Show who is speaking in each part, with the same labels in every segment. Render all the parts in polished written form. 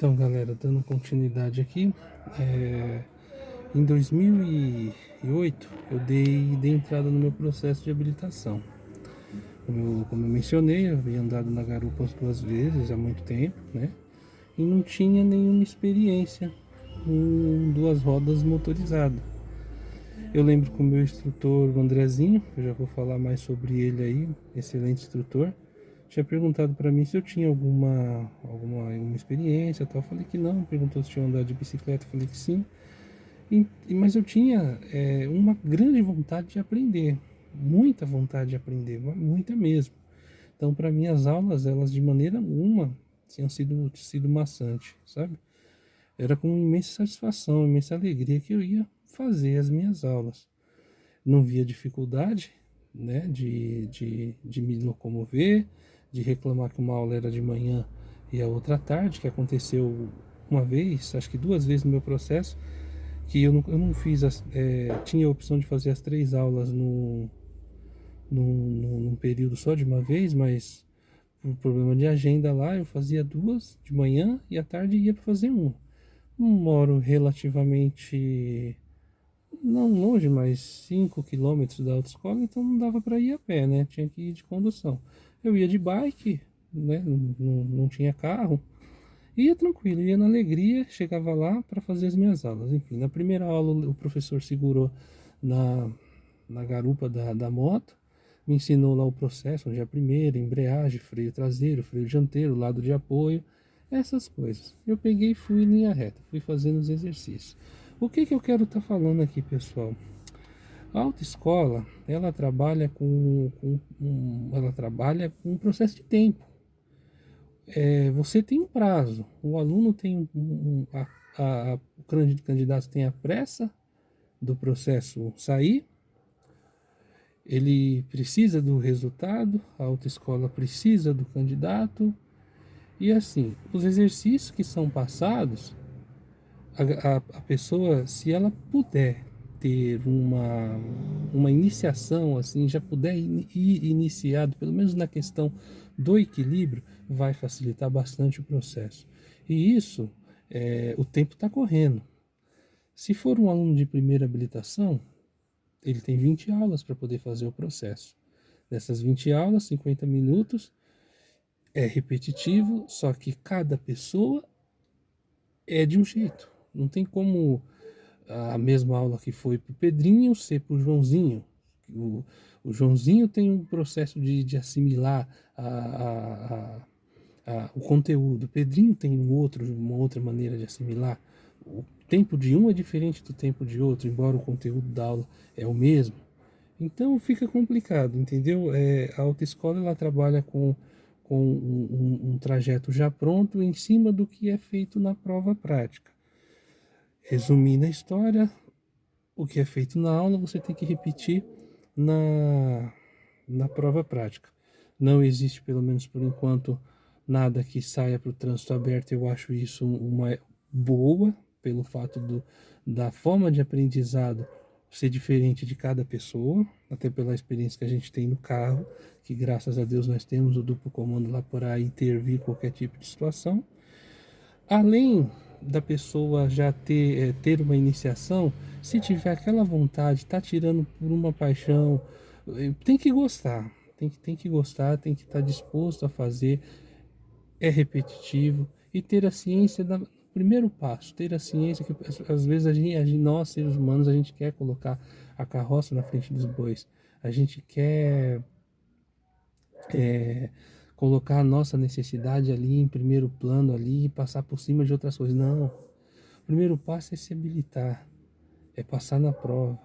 Speaker 1: Então, galera, dando continuidade aqui, em 2008 eu dei entrada no meu processo de habilitação. Como eu mencionei, eu havia andado na garupa umas 2 vezes há muito tempo, né? E não tinha nenhuma experiência com duas rodas motorizadas. Eu lembro que o meu instrutor, o Andrezinho, que eu já vou falar mais sobre ele aí, excelente instrutor, tinha perguntado para mim se eu tinha alguma experiência, tal. Eu falei que não. Perguntou se tinha andado de bicicleta, eu falei que sim. Mas eu tinha uma grande vontade de aprender, muita vontade de aprender, muita mesmo. Então, para mim, as aulas, elas de maneira alguma tinham sido maçante, sabe? Era com imensa satisfação, imensa alegria que eu ia fazer as minhas aulas. Não via dificuldade, né, de me locomover, de reclamar que uma aula era de manhã e a outra à tarde, que aconteceu uma vez, acho que 2 vezes no meu processo, que eu não fiz, tinha a opção de fazer as 3 aulas num período só de uma vez, mas por problema de agenda lá, eu fazia 2 de manhã e à tarde ia para fazer uma. Moro relativamente não longe, mas 5 quilômetros da autoescola, então não dava para ir a pé, né? Tinha que ir de condução. Eu ia de bike, né? Não tinha carro. Ia tranquilo, ia na alegria, chegava lá para fazer as minhas aulas. Enfim, na primeira aula o professor segurou na, na garupa da moto, me ensinou lá o processo, onde é a primeira, embreagem, freio traseiro, freio dianteiro, lado de apoio, essas coisas. Eu peguei e fui em linha reta, fui fazendo os exercícios. O que eu quero estar falando aqui, pessoal? A autoescola, ela trabalha ela trabalha com um processo de tempo. Você tem um prazo, o aluno tem o candidato tem a pressa do processo sair, ele precisa do resultado, a autoescola precisa do candidato, e assim, os exercícios que são passados, a pessoa, se ela puder ter uma iniciação, assim, já puder ir iniciado, pelo menos na questão do equilíbrio, vai facilitar bastante o processo. E isso, o tempo está correndo. Se for um aluno de primeira habilitação, ele tem 20 aulas para poder fazer o processo. Dessas 20 aulas, 50 minutos, é repetitivo, só que cada pessoa é de um jeito. Não tem como a mesma aula que foi para o Pedrinho ser para o Joãozinho. O Joãozinho tem um processo de assimilar o conteúdo. O Pedrinho tem uma outra maneira de assimilar. O tempo de um é diferente do tempo de outro, embora o conteúdo da aula é o mesmo. Então fica complicado, entendeu? A autoescola ela trabalha com um trajeto já pronto em cima do que é feito na prova prática. Resumindo a história, o que é feito na aula você tem que repetir na, na prova prática. Não existe, pelo menos por enquanto, nada que saia para o trânsito aberto. Eu acho isso uma boa, pelo fato da forma de aprendizado ser diferente de cada pessoa, até pela experiência que a gente tem no carro, que graças a Deus nós temos o duplo comando lá para intervir qualquer tipo de situação. Além da pessoa já ter uma iniciação, se tiver aquela vontade, tá tirando por uma paixão, tem que gostar, tem que gostar, tem que estar disposto a fazer, é repetitivo e ter a ciência da primeiro passo, ter a ciência que às vezes nós seres humanos a gente quer colocar a carroça na frente dos bois, a gente quer é, colocar a nossa necessidade ali em primeiro plano ali e passar por cima de outras coisas. Não. O primeiro passo é se habilitar, é passar na prova,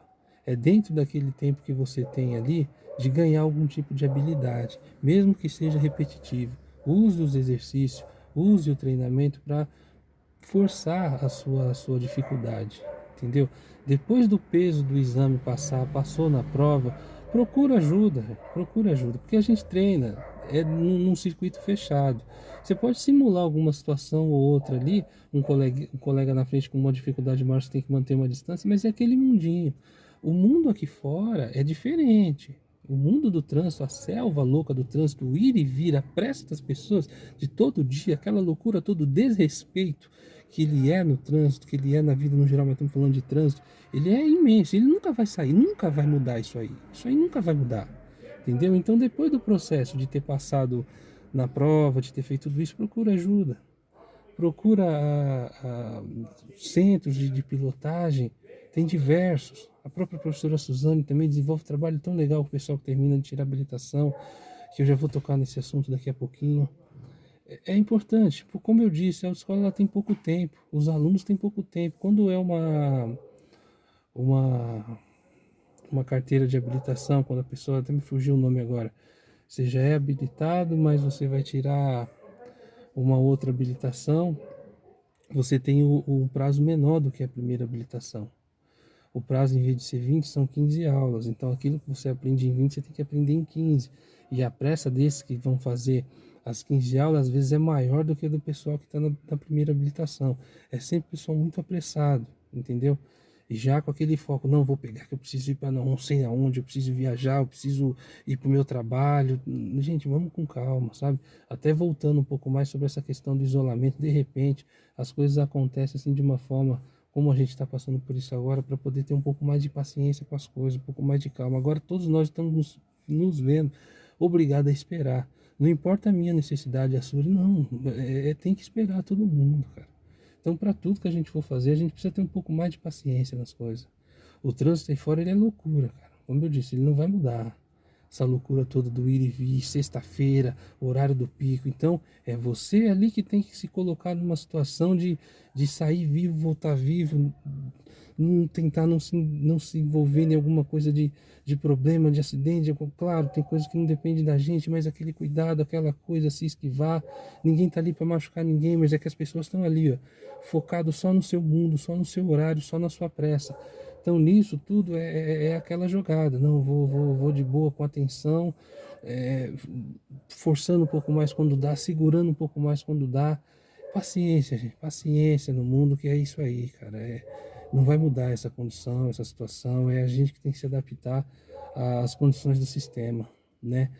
Speaker 1: é dentro daquele tempo que você tem ali de ganhar algum tipo de habilidade, mesmo que seja repetitivo. Use os exercícios, use o treinamento para forçar a sua dificuldade, entendeu? Depois do peso do exame passou na prova, procura ajuda, porque a gente treina, num circuito fechado. Você pode simular alguma situação ou outra ali, um colega na frente com uma dificuldade maior, você tem que manter uma distância, mas é aquele mundinho. O mundo aqui fora é diferente. O mundo do trânsito, a selva louca do trânsito, o ir e vir, a pressa das pessoas de todo dia, aquela loucura, todo o desrespeito que ele é no trânsito, que ele é na vida no geral, mas estamos falando de trânsito, ele é imenso, ele nunca vai sair, nunca vai mudar isso aí. Isso aí nunca vai mudar, entendeu? Então, depois do processo de ter passado na prova, de ter feito tudo isso, procura ajuda. Procura centros de pilotagem, tem diversos. A própria professora Suzane também desenvolve um trabalho tão legal com o pessoal que termina de tirar habilitação, que eu já vou tocar nesse assunto daqui a pouquinho. É importante, como eu disse, a autoescola ela tem pouco tempo, os alunos têm pouco tempo. Quando é uma, uma carteira de habilitação, quando a pessoa, até me fugiu o nome agora, você já é habilitado, mas você vai tirar uma outra habilitação, você tem um prazo menor do que a primeira habilitação. O prazo, em vez de ser 20, são 15 aulas. Então, aquilo que você aprende em 20, você tem que aprender em 15. E a pressa desses que vão fazer as 15 aulas, às vezes, é maior do que a do pessoal que está na primeira habilitação. É sempre pessoal muito apressado, entendeu? E já com aquele foco, não, vou pegar que eu preciso ir para não sei aonde, eu preciso viajar, eu preciso ir para o meu trabalho. Gente, vamos com calma, sabe? Até voltando um pouco mais sobre essa questão do isolamento, de repente, as coisas acontecem assim de uma forma como a gente está passando por isso agora, para poder ter um pouco mais de paciência com as coisas, um pouco mais de calma. Agora todos nós estamos nos vendo obrigados a esperar. Não importa a minha necessidade, a sua, não. Tem que esperar todo mundo, cara. Então, para tudo que a gente for fazer, a gente precisa ter um pouco mais de paciência nas coisas. O trânsito aí fora, ele é loucura, cara. Como eu disse, ele não vai mudar. Essa loucura toda do ir e vir, sexta-feira, horário do pico. Então, é você ali que tem que se colocar numa situação de sair vivo, voltar vivo, não tentar não se envolver em alguma coisa de problema, de acidente. Claro, tem coisas que não dependem da gente, mas aquele cuidado, aquela coisa, se esquivar. Ninguém tá ali para machucar ninguém, mas é que as pessoas estão ali, ó, focado só no seu mundo, só no seu horário, só na sua pressa. Então, nisso tudo é aquela jogada. Não, vou de boa, com atenção, forçando um pouco mais quando dá, segurando um pouco mais quando dá. Paciência, gente, paciência no mundo, que é isso aí, cara. Não vai mudar essa condição, essa situação. É a gente que tem que se adaptar às condições do sistema, né?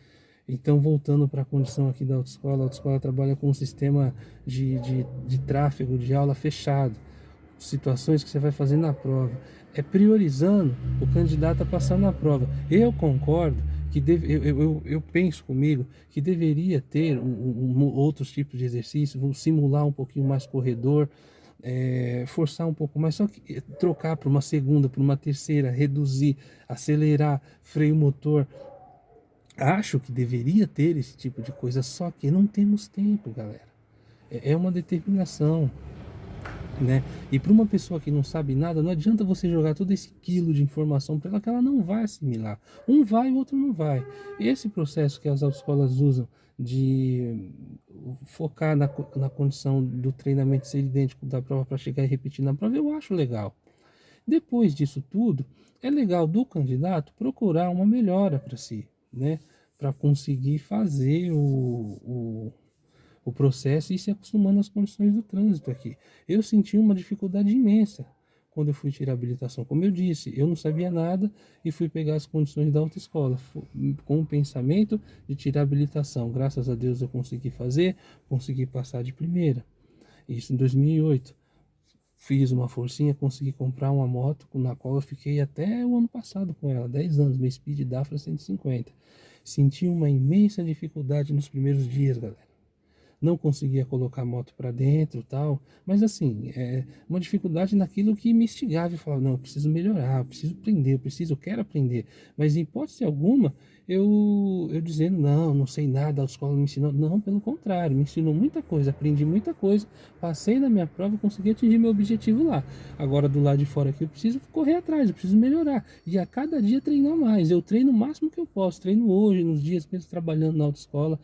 Speaker 1: Então, voltando para a condição aqui da autoescola, a autoescola trabalha com um sistema de tráfego de aula fechado, situações que você vai fazer na prova. É priorizando o candidato a passar na prova. Eu concordo que eu penso comigo que deveria ter outros tipos de exercício, vamos simular um pouquinho mais corredor, forçar um pouco mais, só que trocar para uma segunda, para uma terceira, reduzir, acelerar, freio motor. Acho que deveria ter esse tipo de coisa, só que não temos tempo, galera. É uma determinação, né? E para uma pessoa que não sabe nada, não adianta você jogar todo esse quilo de informação para ela que ela não vai assimilar. Um vai, o outro não vai. Esse processo que as autoescolas usam de focar na condição do treinamento ser idêntico da prova para chegar e repetir na prova, eu acho legal. Depois disso tudo, é legal do candidato procurar uma melhora para si, né? Para conseguir fazer o processo e se acostumando às condições do trânsito aqui. Eu senti uma dificuldade imensa quando eu fui tirar a habilitação. Como eu disse, eu não sabia nada e fui pegar as condições da autoescola com o pensamento de tirar a habilitação. Graças a Deus eu consegui fazer, consegui passar de primeira. Isso em 2008. Fiz uma forcinha, consegui comprar uma moto na qual eu fiquei até o ano passado com ela, 10 anos, minha Speed Dafra 150. Senti uma imensa dificuldade nos primeiros dias, galera. Não conseguia colocar a moto para dentro, tal, mas assim, uma dificuldade naquilo que me instigava e falava, não, eu preciso melhorar, eu preciso aprender, eu quero aprender, mas em hipótese alguma, eu dizendo, não sei nada, a escola me ensinou, não, pelo contrário, me ensinou muita coisa, aprendi muita coisa, passei na minha prova, consegui atingir meu objetivo lá. Agora do lado de fora aqui eu preciso correr atrás, eu preciso melhorar, e a cada dia treinar mais, eu treino o máximo que eu posso, treino hoje, nos dias mesmo trabalhando na autoescola,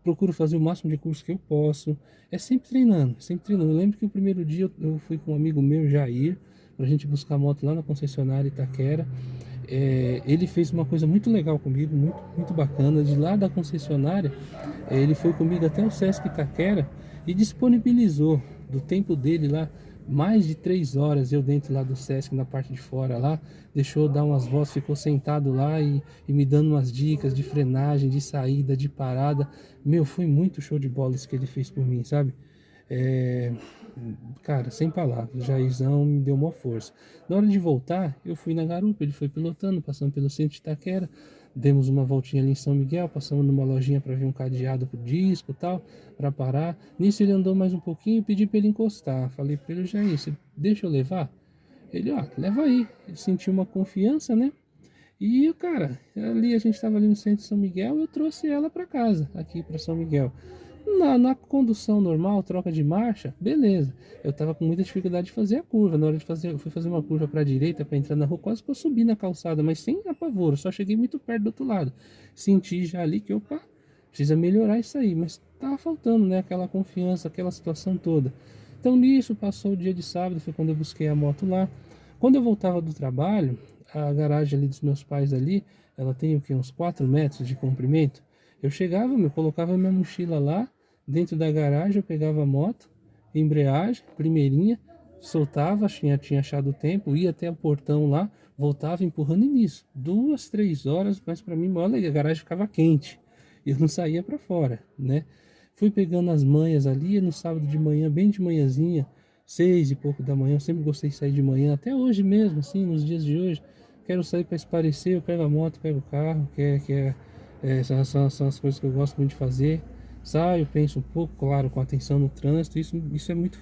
Speaker 1: procuro fazer o máximo de curso que eu posso. É sempre treinando, sempre treinando. Eu lembro que o primeiro dia eu fui com um amigo meu, Jair, pra gente buscar moto lá na concessionária Itaquera. Ele fez uma coisa muito legal comigo, muito, muito bacana. De lá da concessionária, ele foi comigo até o Sesc Itaquera e disponibilizou do tempo dele lá mais de 3 horas eu dentro lá do Sesc, na parte de fora lá, deixou eu dar umas voltas, ficou sentado lá e me dando umas dicas de frenagem, de saída, de parada. Meu, foi muito show de bola isso que ele fez por mim, sabe? É, cara, sem palavras, o Jairzão me deu uma força. Na hora de voltar, eu fui na garupa, ele foi pilotando, passando pelo centro de Itaquera, demos uma voltinha ali em São Miguel, passamos numa lojinha para ver um cadeado pro disco e tal, para parar. Nisso ele andou mais um pouquinho e pedi para ele encostar. Falei para ele, Jair, você deixa eu levar? Ele, ó, leva aí. Ele sentiu uma confiança, né? E, cara, ali a gente estava ali no centro de São Miguel, eu trouxe ela para casa, aqui para São Miguel. Na condução normal, troca de marcha, beleza. Eu tava com muita dificuldade de fazer a curva. Na hora de fazer, eu fui fazer uma curva para a direita para entrar na rua, quase que eu subi na calçada, mas sem apavoro, só cheguei muito perto do outro lado. Senti já ali que, opa, precisa melhorar isso aí, mas tava faltando, né, aquela confiança, aquela situação toda. Então nisso passou o dia de sábado, foi quando eu busquei a moto lá. Quando eu voltava do trabalho, a garagem ali dos meus pais ali, ela tem o que, uns 4 metros de comprimento. Eu chegava, eu colocava minha mochila lá, dentro da garagem eu pegava a moto, embreagem, primeirinha, soltava, tinha achado o tempo, ia até o portão lá, voltava empurrando nisso. 2, 3 horas, mas para mim, olha, a garagem ficava quente. E eu não saía para fora, né? Fui pegando as manhas ali, no sábado de manhã, bem de manhãzinha, 6 e pouco da manhã, eu sempre gostei de sair de manhã, até hoje mesmo, assim, nos dias de hoje. Quero sair para esparecer, eu pego a moto, pego o carro, são as coisas que eu gosto muito de fazer. Saio, penso um pouco, claro, com atenção no trânsito, isso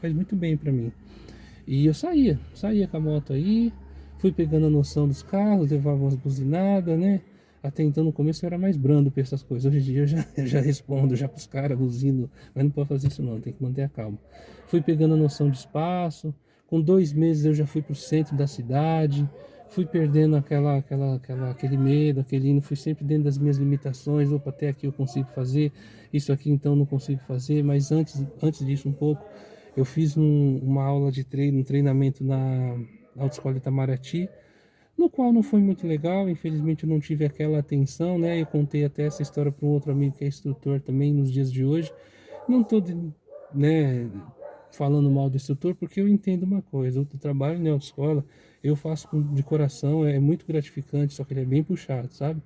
Speaker 1: faz muito bem para mim. E eu saía com a moto aí, fui pegando a noção dos carros, levava umas buzinadas, né? Até então no começo eu era mais brando para essas coisas. Hoje em dia eu já respondo já para os caras, buzino, mas não pode fazer isso não, tem que manter a calma. Fui pegando a noção de espaço, com 2 meses eu já fui para o centro da cidade, fui perdendo aquele medo, fui sempre dentro das minhas limitações. Opa, até aqui eu consigo fazer, isso aqui então não consigo fazer, mas antes disso um pouco, eu fiz uma aula de treino, um treinamento na Autoescola Itamaraty, no qual não foi muito legal, infelizmente eu não tive aquela atenção, né? Eu contei até essa história para um outro amigo que é instrutor também nos dias de hoje. Não estou, né, falando mal do instrutor, porque eu entendo uma coisa, o trabalho na autoescola eu faço de coração, é muito gratificante, só que ele é bem puxado, sabe?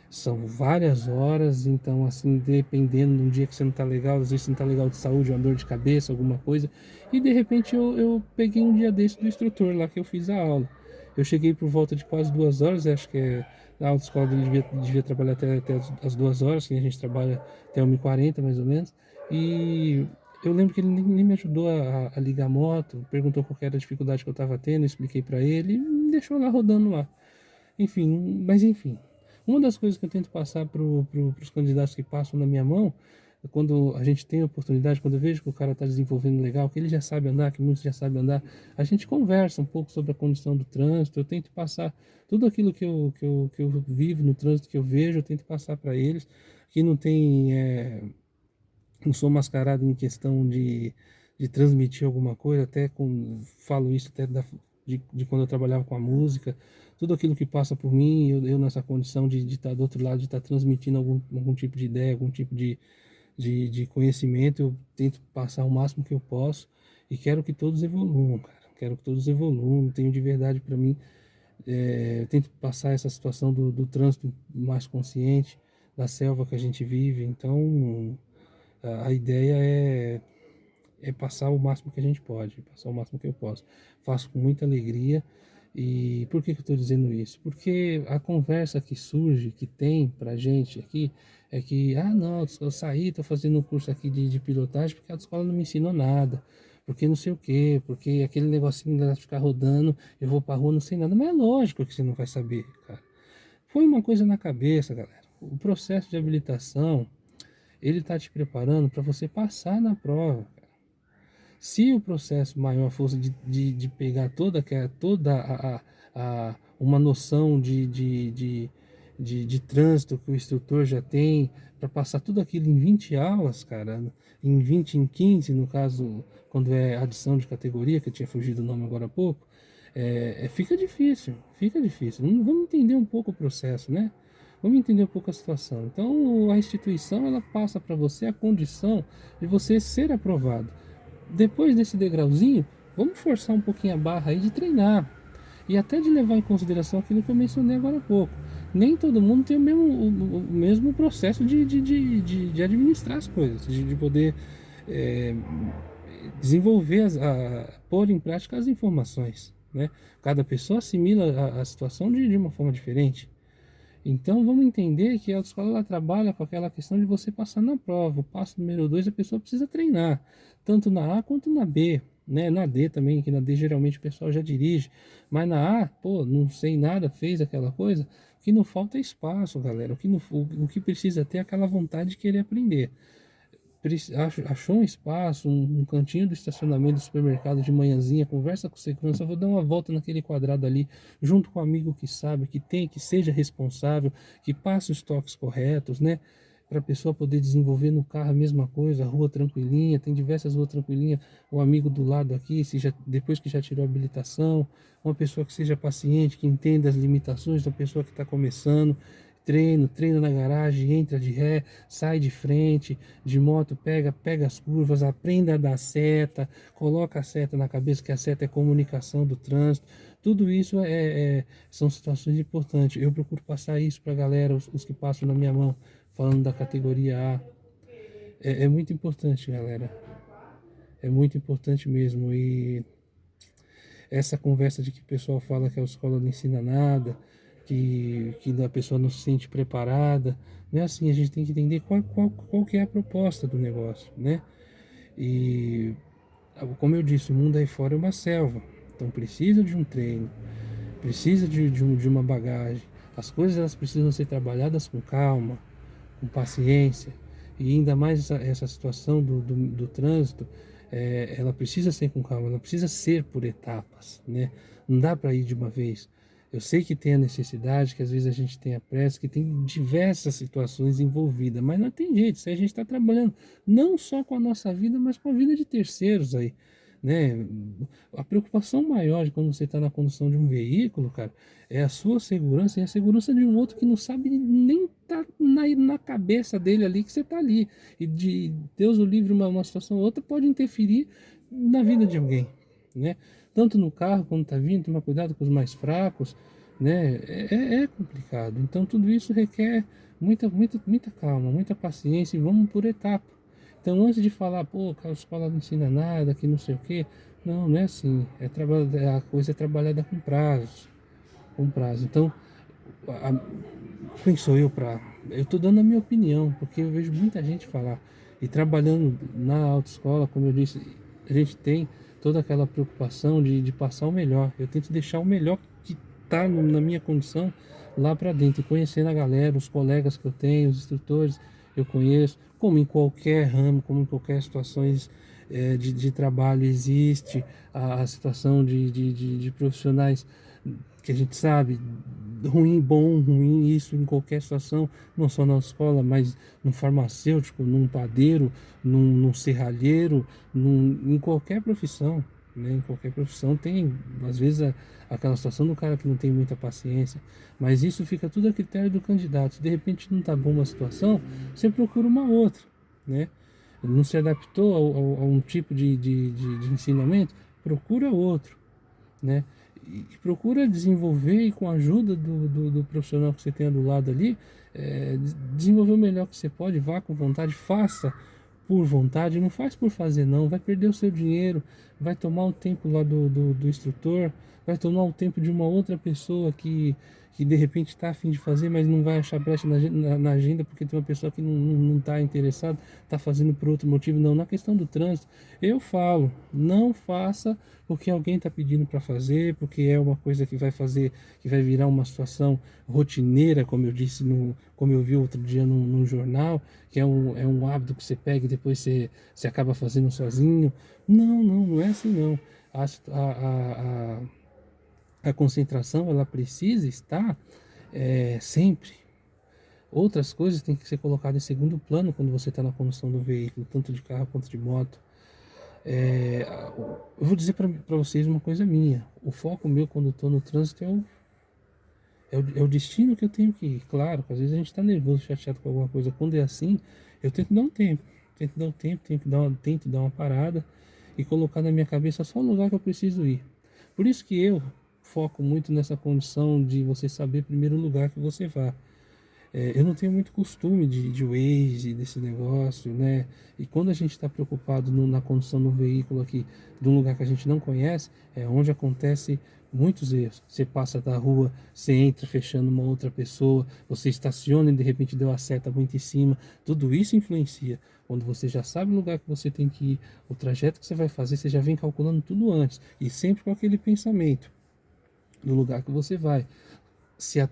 Speaker 1: São várias horas, então assim, dependendo de um dia que você não tá legal, às vezes você não tá legal de saúde, uma dor de cabeça, alguma coisa, e de repente eu peguei um dia desse do instrutor lá que eu fiz a aula. Eu cheguei por volta de quase 2 horas, acho que a autoescola dele devia trabalhar até as 2 horas, que a gente trabalha até 1h40 mais ou menos, e eu lembro que ele nem me ajudou a ligar a moto, perguntou qual que era a dificuldade que eu estava tendo, eu expliquei para ele e me deixou lá rodando lá. Enfim, uma das coisas que eu tento passar os candidatos que passam na minha mão, quando a gente tem a oportunidade, quando eu vejo que o cara está desenvolvendo legal, que ele já sabe andar, que muitos já sabem andar, a gente conversa um pouco sobre a condição do trânsito, eu tento passar tudo aquilo que eu vivo no trânsito, que eu vejo, eu tento passar para eles, que não tem, não sou mascarado em questão de transmitir alguma coisa, falo isso até de quando eu trabalhava com a música, tudo aquilo que passa por mim, eu nessa condição de estar do outro lado, de estar transmitindo algum tipo de ideia, algum tipo de conhecimento, eu tento passar o máximo que eu posso e quero que todos evoluam, cara. Quero que todos evoluam, tenho de verdade para mim. Eu tento passar essa situação do trânsito mais consciente, da selva que a gente vive, então a ideia é passar o máximo que a gente pode, passar o máximo que eu posso. Faço com muita alegria. E por que eu estou dizendo isso? Porque a conversa que surge, que tem pra gente aqui, é que, não, eu saí, estou fazendo um curso aqui de pilotagem porque a escola não me ensinou nada, porque não sei o quê, porque aquele negocinho de ficar rodando, eu vou pra rua, não sei nada. Mas é lógico que você não vai saber, cara. Põe uma coisa na cabeça, galera. O processo de habilitação, ele está te preparando para você passar na prova. Se o processo maior fosse de pegar uma noção de trânsito que o instrutor já tem, para passar tudo aquilo em 20 aulas, cara, em 20, em 15, no caso, quando é adição de categoria, que eu tinha fugido o nome agora há pouco, fica difícil, fica difícil. Vamos entender um pouco o processo, né? Vamos entender um pouco a situação. Então, a instituição, ela passa para você a condição de você ser aprovado. Depois desse degrauzinho, vamos forçar um pouquinho a barra aí de treinar. E até de levar em consideração aquilo que eu mencionei agora há pouco. Nem todo mundo tem o mesmo processo de administrar as coisas, de poder é, desenvolver, pôr em prática as informações, né? Cada pessoa assimila a situação de uma forma diferente. Então vamos entender que a autoescola ela trabalha com aquela questão de você passar na prova. O passo número 2 a pessoa precisa treinar, tanto na A quanto na B, né? Na D também, que na D geralmente o pessoal já dirige, mas na A, pô, não sei nada, fez aquela coisa, o que não falta é espaço, galera. O que precisa ter é aquela vontade de querer aprender. Achou um espaço, um cantinho do estacionamento do supermercado de manhãzinha, conversa com o segurança, vou dar uma volta naquele quadrado ali, junto com um amigo que sabe, que tem, que seja responsável, que passe os toques corretos, né? Para a pessoa poder desenvolver no carro a mesma coisa, rua tranquilinha, tem diversas ruas tranquilinhas, o amigo do lado aqui, se já, depois que já tirou a habilitação, uma pessoa que seja paciente, que entenda as limitações da pessoa que está começando, treino na garagem, entra de ré, sai de frente, de moto, pega as curvas, aprenda a dar seta, coloca a seta na cabeça, que a seta é comunicação do trânsito. Tudo isso são situações importantes. Eu procuro passar isso para a galera, os que passam na minha mão, falando da categoria A. É muito importante, galera. É muito importante mesmo. E essa conversa de que o pessoal fala que a escola não ensina nada, que a pessoa não se sente preparada, não é assim, a gente tem que entender qual que é a proposta do negócio, né? E, como eu disse, o mundo aí fora é uma selva, então precisa de um treino, precisa de uma bagagem, as coisas elas precisam ser trabalhadas com calma, com paciência, e ainda mais essa situação do trânsito, ela precisa ser com calma, ela precisa ser por etapas, né? Não dá para ir de uma vez. Eu sei que tem a necessidade, que às vezes a gente tem a pressa, que tem diversas situações envolvidas, mas não tem jeito, se a gente está trabalhando não só com a nossa vida, mas com a vida de terceiros aí, né? A preocupação maior de quando você está na condução de um veículo, cara, é a sua segurança e a segurança de um outro que não sabe nem tá na cabeça dele ali que você tá ali. E de Deus o livre, uma situação ou outra pode interferir na vida de alguém, né? Tanto no carro quando tá vindo, tomar cuidado com os mais fracos, né? É complicado. Então tudo isso requer muita calma, muita paciência e vamos por etapa. Então, antes de falar, pô, a escola não ensina nada, que não sei o quê, não é assim. A coisa é trabalhada com prazos, com prazo. Então, a- quem sou eu para. Eu estou dando a minha opinião, porque eu vejo muita gente falar. E trabalhando na autoescola, como eu disse, a gente tem toda aquela preocupação de passar o melhor. Eu tento deixar o melhor que está na minha condição lá para dentro, e conhecendo a galera, os colegas que eu tenho, os instrutores eu conheço, como em qualquer ramo, como em qualquer situações de trabalho existe a situação de profissionais que a gente sabe, ruim, bom, ruim, isso em qualquer situação, não só na escola, mas no farmacêutico, num padeiro, num serralheiro, em qualquer profissão, né? Em qualquer profissão tem, às vezes, aquela situação do cara que não tem muita paciência, mas isso fica tudo a critério do candidato. Se de repente não está bom uma situação, você procura uma outra, né? Não se adaptou a um tipo de ensinamento, procura outro, né? E procura desenvolver e com a ajuda do profissional que você tenha do lado ali, desenvolver o melhor que você pode, vá com vontade, faça por vontade, não faz por fazer não, vai perder o seu dinheiro, vai tomar o tempo lá do instrutor, vai tomar o tempo de uma outra pessoa que de repente está a fim de fazer, mas não vai achar brecha na agenda porque tem uma pessoa que não está interessada, está fazendo por outro motivo. Não, na questão do trânsito, eu falo, não faça porque alguém está pedindo para fazer, porque é uma coisa que vai fazer, que vai virar uma situação rotineira, como eu disse, como eu vi outro dia num jornal, que é um hábito que você pega e depois você acaba fazendo sozinho. Não é assim não. A concentração ela precisa estar sempre. Outras coisas têm que ser colocadas em segundo plano quando você está na condução do veículo, tanto de carro quanto de moto. É, eu vou dizer para vocês uma coisa minha. O foco meu quando estou no trânsito é o destino que eu tenho que ir. Claro, às vezes a gente está nervoso, chateado com alguma coisa. Quando é assim, eu tento dar um tempo. Tento dar um tempo, tento dar uma parada e colocar na minha cabeça só o lugar que eu preciso ir. Por isso que eu foco muito nessa condição de você saber primeiro o lugar que você vai. Eu não tenho muito costume de Waze, desse negócio, né? E quando a gente está preocupado na condução do veículo aqui, de um lugar que a gente não conhece, é onde acontece muitos erros. Você passa da rua, você entra fechando uma outra pessoa, você estaciona e de repente deu a seta muito em cima. Tudo isso influencia. Quando você já sabe o lugar que você tem que ir, o trajeto que você vai fazer, você já vem calculando tudo antes. E sempre com aquele pensamento no lugar que você vai. Se a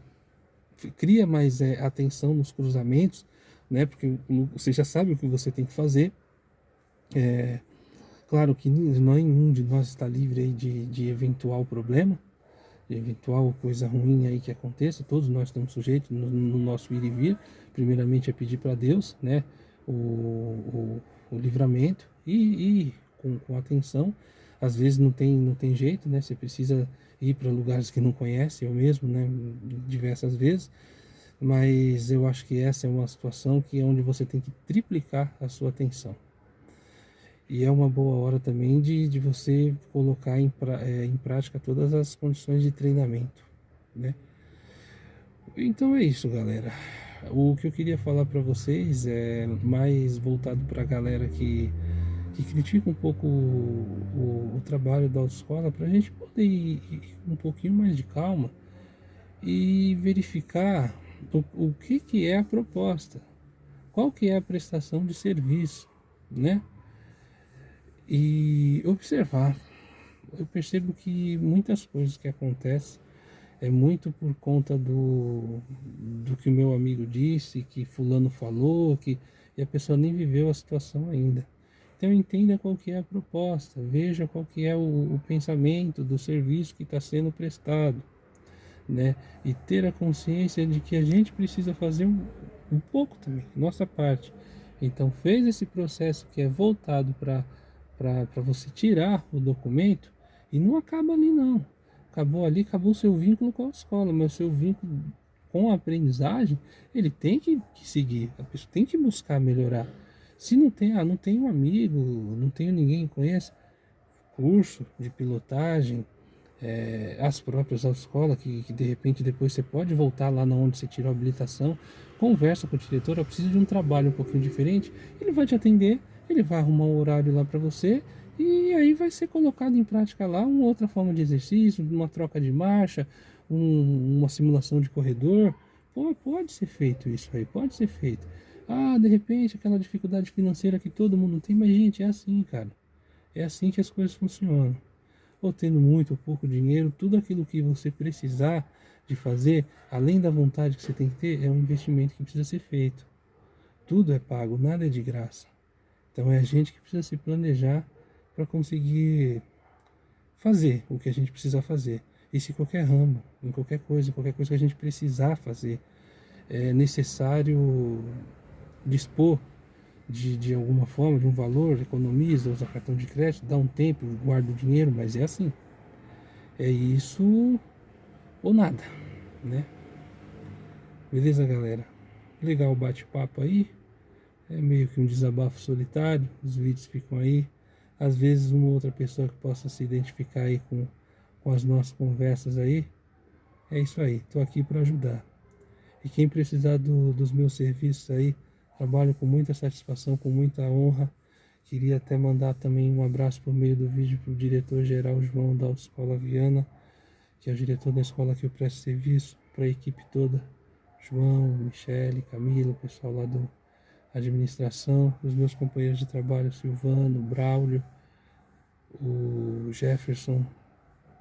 Speaker 1: cria mais atenção nos cruzamentos, né? Porque você já sabe o que você tem que fazer. Claro que nenhum de nós está livre aí de eventual problema, de eventual coisa ruim aí que aconteça. Todos nós estamos sujeitos no nosso ir e vir. Primeiramente é pedir para Deus, né? O livramento e com atenção. Às vezes não tem jeito, né? Você precisa ir para lugares que não conhece, eu mesmo, né? Diversas vezes. Mas eu acho que essa é uma situação que é onde você tem que triplicar a sua atenção. E é uma boa hora também de você colocar em prática todas as condições de treinamento, né? Então é isso, galera. O que eu queria falar para vocês é mais voltado para a galera que critica um pouco o trabalho da autoescola, para a gente poder ir um pouquinho mais de calma e verificar o que é a proposta, qual que é a prestação de serviço, né? E observar. Eu percebo que muitas coisas que acontecem é muito por conta do que o meu amigo disse, que fulano falou, e a pessoa nem viveu a situação ainda. Então entenda qual que é a proposta, veja qual que é o pensamento do serviço que está sendo prestado, né? E ter a consciência de que a gente precisa fazer um pouco também, nossa parte. Então fez esse processo que é voltado para você tirar o documento e não acaba ali não. Acabou ali, acabou o seu vínculo com a escola, mas o seu vínculo com a aprendizagem, ele tem que seguir, a pessoa tem que buscar melhorar. Se não tem, não tenho um amigo, não tenho ninguém que conheça, curso de pilotagem, as próprias autoescolas, que de repente depois você pode voltar lá na onde você tirou a habilitação, conversa com o diretor, eu preciso de um trabalho um pouquinho diferente, ele vai te atender, ele vai arrumar um horário lá para você, e aí vai ser colocado em prática lá uma outra forma de exercício, uma troca de marcha, uma simulação de corredor. Pô, pode ser feito isso aí, pode ser feito. Ah, de repente aquela dificuldade financeira que todo mundo tem, mas gente, é assim, cara. É assim que as coisas funcionam. Ou tendo muito ou pouco dinheiro, tudo aquilo que você precisar de fazer, além da vontade que você tem que ter, é um investimento que precisa ser feito. Tudo é pago, nada é de graça. Então é a gente que precisa se planejar para conseguir fazer o que a gente precisa fazer. E se qualquer ramo, em qualquer coisa que a gente precisar fazer, é necessário dispor de alguma forma, de um valor, economiza, usa cartão de crédito, dá um tempo, guarda o dinheiro, mas é assim. É isso ou nada, né? Beleza, galera? Legal o bate-papo aí. É meio que um desabafo solitário, os vídeos ficam aí. Às vezes uma outra pessoa que possa se identificar aí com as nossas conversas aí. É isso aí, tô aqui para ajudar. E quem precisar dos meus serviços aí, trabalho com muita satisfação, com muita honra. Queria até mandar também um abraço por meio do vídeo para o diretor-geral João da Autoescola Viana, que é o diretor da escola que eu presto serviço, para a equipe toda. João, Michele, Camila, o pessoal lá do administração, os meus companheiros de trabalho, Silvano, Braulio, o Jefferson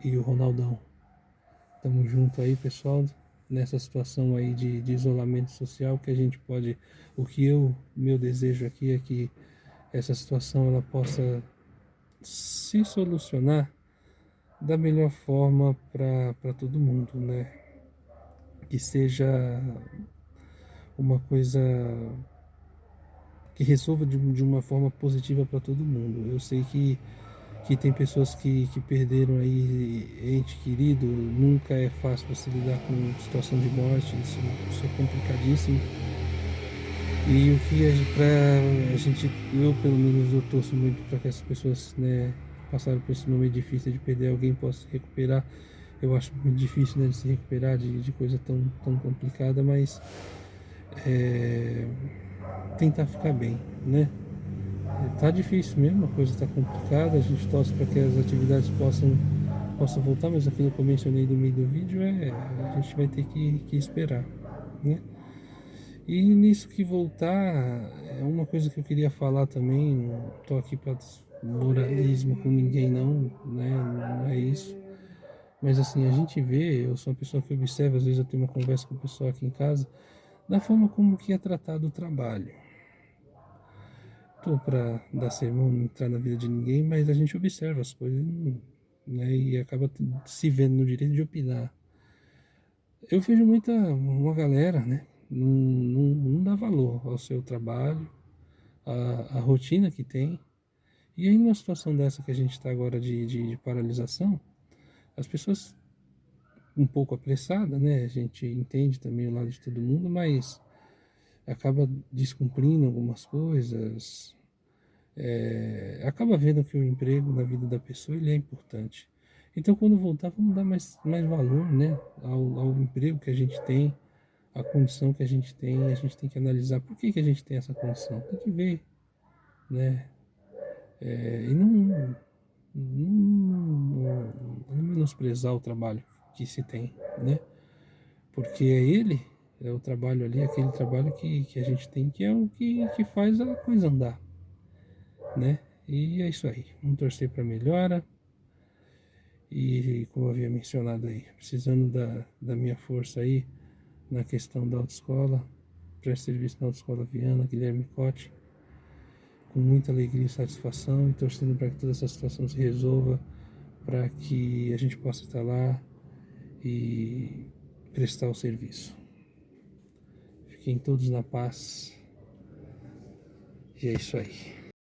Speaker 1: e o Ronaldão. Tamo junto aí, pessoal, nessa situação aí de isolamento social, que a gente pode, meu desejo aqui é que essa situação ela possa se solucionar da melhor forma para todo mundo, né? Que seja uma coisa que resolva de uma forma positiva para todo mundo. Eu sei que tem pessoas que perderam aí ente querido, nunca é fácil você lidar com situação de morte, isso é complicadíssimo. E o que pra gente, eu pelo menos eu torço muito para que essas pessoas, né, passaram por esse momento difícil de perder alguém possa se recuperar. Eu acho muito difícil, né, de se recuperar de coisa tão complicada, mas é, tentar ficar bem, né? Tá difícil mesmo, a coisa tá complicada, a gente torce para que as atividades possam voltar, mas aquilo que eu mencionei no meio do vídeo a gente vai ter que esperar, né? E nisso que voltar, é uma coisa que eu queria falar também, não tô aqui para moralismo com ninguém não, né? Não é isso. Mas assim, a gente vê, eu sou uma pessoa que observa, às vezes eu tenho uma conversa com o pessoal aqui em casa, da forma como que é tratado o trabalho. Tô para dar sermão, não entrar na vida de ninguém, mas a gente observa as coisas, né? E acaba se vendo no direito de opinar. Eu vejo uma galera, né? Não dá valor ao seu trabalho, a rotina que tem. E aí, numa situação dessa que a gente está agora de paralisação, as pessoas um pouco apressadas, né? A gente entende também o lado de todo mundo, mas acaba descumprindo algumas coisas, acaba vendo que o emprego na vida da pessoa ele é importante. Então, quando voltar, vamos dar mais valor, né, ao emprego que a gente tem, à condição que a gente tem que analisar por que a gente tem essa condição, tem que ver, né, e não menosprezar o trabalho que se tem, né, porque é ele, é o trabalho ali, aquele trabalho que a gente tem, que é o que faz a coisa andar, né, e é isso aí, vamos torcer para melhora. E como eu havia mencionado aí, precisando da minha força aí na questão da autoescola, presto serviço na autoescola Viana, Guilherme Cote, com muita alegria e satisfação e torcendo para que toda essa situação se resolva, para que a gente possa estar lá e prestar o serviço. Fiquem todos na paz e é isso aí.